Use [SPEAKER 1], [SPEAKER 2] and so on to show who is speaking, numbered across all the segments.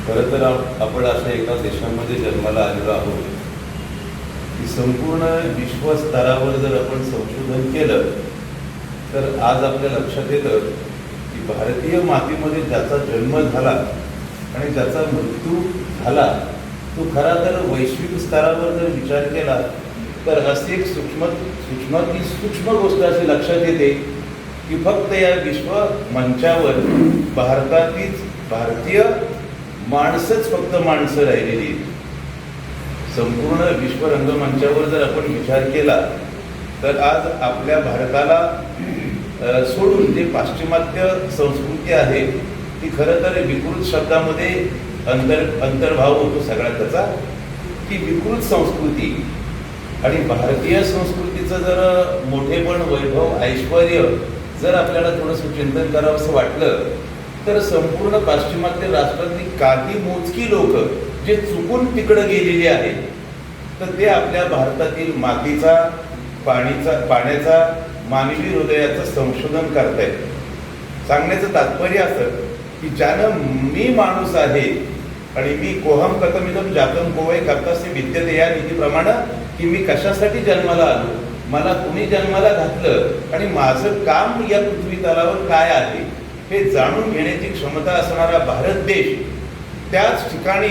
[SPEAKER 1] खरं तर आपण अशा एका देशामध्ये जन्माला आलेलो आहोत की संपूर्ण विश्वस्तरावर जर आपण संशोधन केलं तर आज आपल्या लक्षात येतं की भारतीय मातीमध्ये ज्याचा जन्म झाला आणि ज्याचा मृत्यू झाला तो खरा तर वैश्विक स्तरावर जर विचार केला तर अशी एक सूक्ष्म गोष्ट अशी लक्षात येते की फक्त या विश्व मंचावर भारतीय माणसंच फक्त माणसं राहिलेली आहेत। संपूर्ण विश्व रंगमंचावर जर आपण विचार केला तर आज आपल्या भारताला सोडून जे पाश्चिमात्य संस्कृती आहे ती खरं तर विकृत शब्दामध्ये अंतर्भाव होतो सगळ्या त्याचा की विकृत संस्कृती आणि भारतीय संस्कृतीचं जर मोठेपण वैभव ऐश्वर्य जर आपल्याला थोडंसं चिंतन करावं असं वाटलं तर संपूर्ण पाश्चिमात्य राष्ट्रातली काही मोजकी लोक जे चुकून तिकडं गेलेली आहेत तर ते आपल्या भारतातील मातीचा पाण्याचा मानवी हृदयाचं संशोधन करतायत। सांगण्याचं तात्पर्य असं की ज्यानं मी माणूस आहे आणि मी कोहम कथमिदम जातम कोवय कर्तस्य विद्यते या नीतीप्रमाणे की मी कशासाठी जन्माला आलो, मला कुणी जन्माला घातलं आणि माझं काम या पृथ्वी तलावर काय आहे हे जाणून घेण्याची क्षमता असणारा भारत देश त्याच ठिकाणी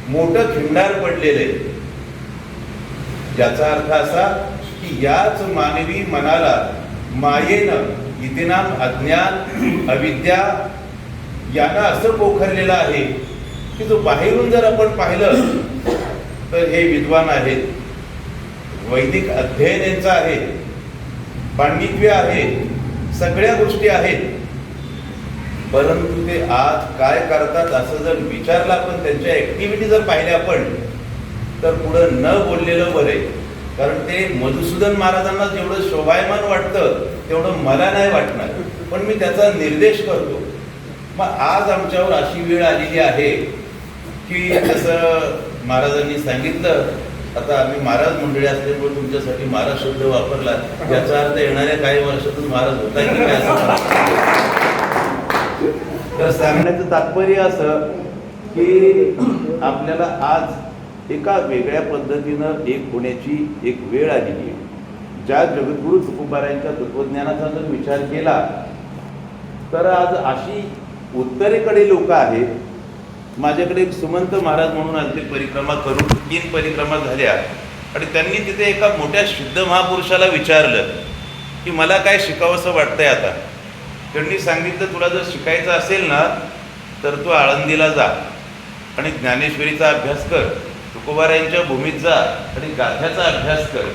[SPEAKER 1] मोठं खिंडार पडलेलं आहे। ज्याचा अर्थ असा की याच मानवी मनाला मायेनं इतिनाम अज्ञान अविद्या यानं असं पोखरलेलं आहे की जो बाहेरून जर आपण पाहिलं तर हे विद्वान आहेत, वैदिक अध्ययन यांचं आहे, पांडित्य आहे, सगळ्या गोष्टी आहेत, परंतु ते आज काय करतात असं जर विचारलं आपण त्यांच्या ऍक्टिव्हिटी जर पाहिल्या आपण तर पुढं न बोललेलं बरं आहे। कारण ते मधुसूदन महाराजांना जेवढं शोभायमान वाटतं तेवढं मला नाही वाटणार, पण मी त्याचा निर्देश करतो। मग आज आमच्यावर अशी वेळ आलेली आहे की जसं महाराजांनी सांगितलं, आता आम्ही महाराज मंडळी असल्यामुळे तुमच्यासाठी महाराज शब्द वापरला, याचा अर्थ येणाऱ्या काही वर्षातून महाराज होता की काय असं तर सांगण्याचं तात्पर्य असं की आपल्याला आज एका वेगळ्या पद्धतीनं एक होण्याची एक वेळ आलेली आहे। ज्या जगद्गुरु तुकोबारायांच्या तत्वज्ञानाचा जर विचार केला तर आज अशी उत्तरेकडे लोक आहेत। माझ्याकडे एक सुमंत महाराज म्हणून आलते, परिक्रमा करून 3 परिक्रमा झाल्या आणि त्यांनी तिथे एका मोठ्या सिद्ध महापुरुषाला विचारलं की मला काय शिकावंसं वाटतंय आता। त्यांनी सांगितलं तुला जर शिकायचं असेल ना तर तू आळंदीला जा आणि ज्ञानेश्वरीचा अभ्यास कर, तुकोबारायांच्या भूमीत जा आणि गाथ्याचा अभ्यास कर।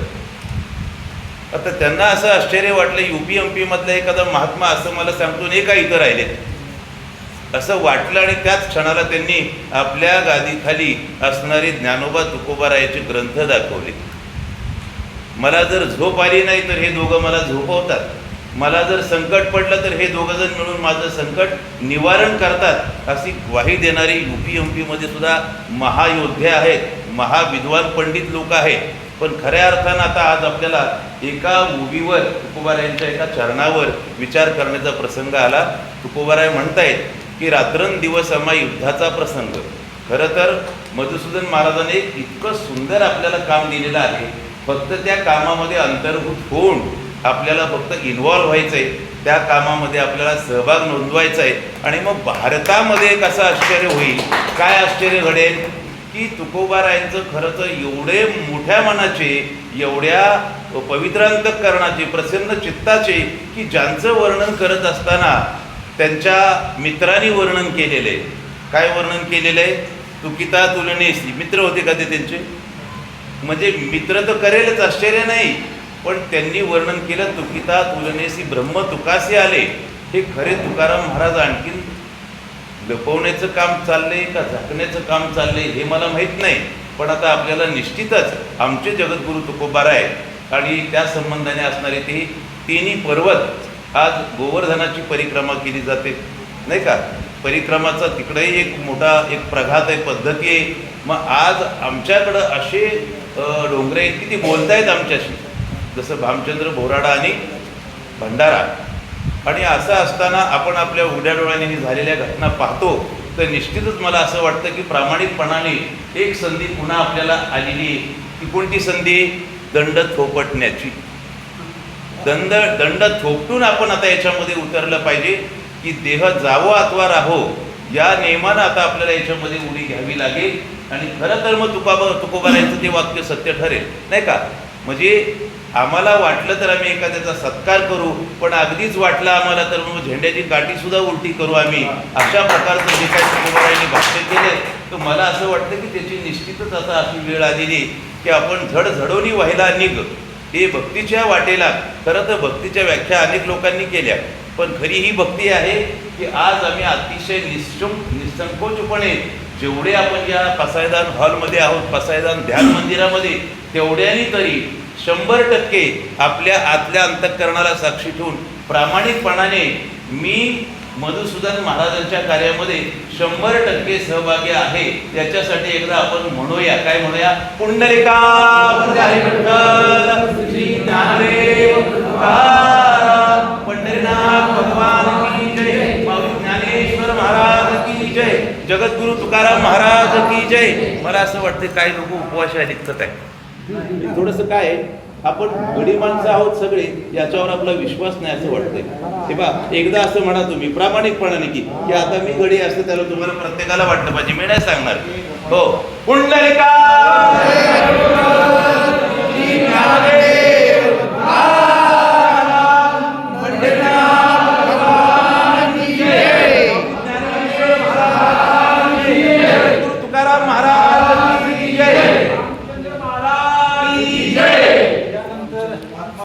[SPEAKER 1] आता त्यांना असं आश्चर्य वाटलं, UP-MP मधला एखादा महात्मा असं मला सांगतो नाही का इथं राहिले असं वाटलं आणि त्याच क्षणाला त्यांनी आपल्या गादीखाली असणारे ज्ञानोबा तुकोबारायाचे ग्रंथ दाखवले। मला जर झोप आली नाही तर हे दोघं मला झोपवतात, मला जर संकट पडलं तर हे दोघंजण मिळून माझं संकट निवारण करतात, अशी ग्वाही देणारी UP-MP मध्ये सुद्धा महायोद्धे आहेत, महाविद्वान पंडित लोक आहेत। पण खऱ्या अर्थानं आता आज आपल्याला एका उभीवर तुकोबारायांच्या एका चरणावर विचार करण्याचा प्रसंग आला। तुकोबाराय म्हणतायत की रात्रंदिवस आम्हा युद्धाचा प्रसंग। खरं तर मधुसूदन महाराजांनी इतकं सुंदर आपल्याला काम दिलेलं आहे, फक्त त्या कामामध्ये अंतर्भूत होऊन आपल्याला फक्त इन्व्हॉल्व्ह व्हायचं आहे, त्या कामामध्ये आपल्याला सहभाग नोंदवायचा आहे आणि मग भारतामध्ये कसं आश्चर्य होईल, काय आश्चर्य घडेल की तुकोबारायांचं खरं तर एवढे मोठ्या मनाचे, एवढ्या पवित्र अंतःकरणाचे, प्रसन्न चित्ताचे की ज्यांचं वर्णन करत असताना त्यांच्या मित्रांनी वर्णन केलेलं आहे। काय वर्णन केलेलं आहे? तुकिता तुलनेसी मित्र होते का ते त्यांचे, म्हणजे मित्र तर करेलच आश्चर्य नाही, पण त्यांनी वर्णन केलं तुकिता तुलनेसी ब्रह्म तुकासी आले। हे खरे तुकाराम महाराज आणखीन लपवण्याचं काम चाललंय का झाकण्याचं काम चाललंय हे मला माहीत नाही, पण आता आपल्याला निश्चितच आमचे जगद्गुरु तुकोबाराय आणि त्या संबंधाने असणारे ते 3ही पर्वत आज गोवर्धनाची परिक्रमा केली जाते नाही का। परिक्रमाचा तिकडेही एक मोठा एक प्रघात आहे, पद्धती आहे। मग आज आमच्याकडं असे डोंगरे आहेत की ती बोलतायत आमच्याशी, जसं भामचंद्र बोराडा आणि भंडारा। आणि असं असताना आपण आपल्या उघड्या डोळ्याने झालेल्या घटना पाहतो तर निश्चितच मला असं वाटतं की प्रामाणिकपणाने एक संधी पुन्हा आपल्याला आलेली आहे. ती कोणती संधी? दंड थोपटण्याची. दंड थोपटून आपण आता याच्यामध्ये उतरलं पाहिजे की देह जावो अथवा राहो या नियमानं आता आपल्याला याच्यामध्ये उडी घ्यावी लागेल. आणि खरं तर मग तुकोबारायांचं ते वाक्य सत्य ठरेल, नाही का? म्हणजे आम्हाला वाटलं तर आम्ही एखाद्याचा सत्कार करू, पण अगदीच वाटलं आम्हाला तर मग झेंड्याची गाठीसुद्धा उलटी करू आम्ही. अशा प्रकारचं जे काही तुकोबारायांनी भाष्य केले, तर मला असं वाटतं की त्याची निश्चितच आता अशी वेळ आलेली की आपण झडझडोनी व्हायला निघ. हे भक्तीच्या वाटेला, खरं तर भक्तीच्या व्याख्या अनेक लोकांनी केल्या, पण खरी ही भक्ती आहे की आज आम्ही अतिशय निसंकोचपणे जेवढे आपण या पसायदान हॉलमध्ये आहोत, पसायदान ध्यान मंदिरामध्ये, तेवढ्यानी तरी 100% आपल्या आतल्या अंतःकरणाला साक्षी ठेवून प्रामाणिकपणाने मी मधुसूदन महाराजांच्या कार्यामध्ये 100% सहभागी आहे. याच्यासाठी एकदा आपण म्हणूया, काय म्हणूया? पुंडलिका वरदे विठ्ठल श्री ज्ञानदेव तुकाराम पंढरीनाथ भगवान की जय, माऊली ज्ञानेश्वर महाराज की जय, जगद्गुरु तुकाराम महाराज की जय. मला असं वाटतं काही लोक उपवास लिखत आहे. थोडंसं काय आहे, आपण गडी माणसं आहोत सगळे, याच्यावर आपला विश्वास नाही असं वाटतंय. हे बा, एकदा असं म्हणा तुम्ही प्रामाणिकपणाने की आता मी गडी असते, त्याला तुम्हाला प्रत्येकाला वाटलं पाहिजे. मी नाही सांगणार. हो, पुंडलिका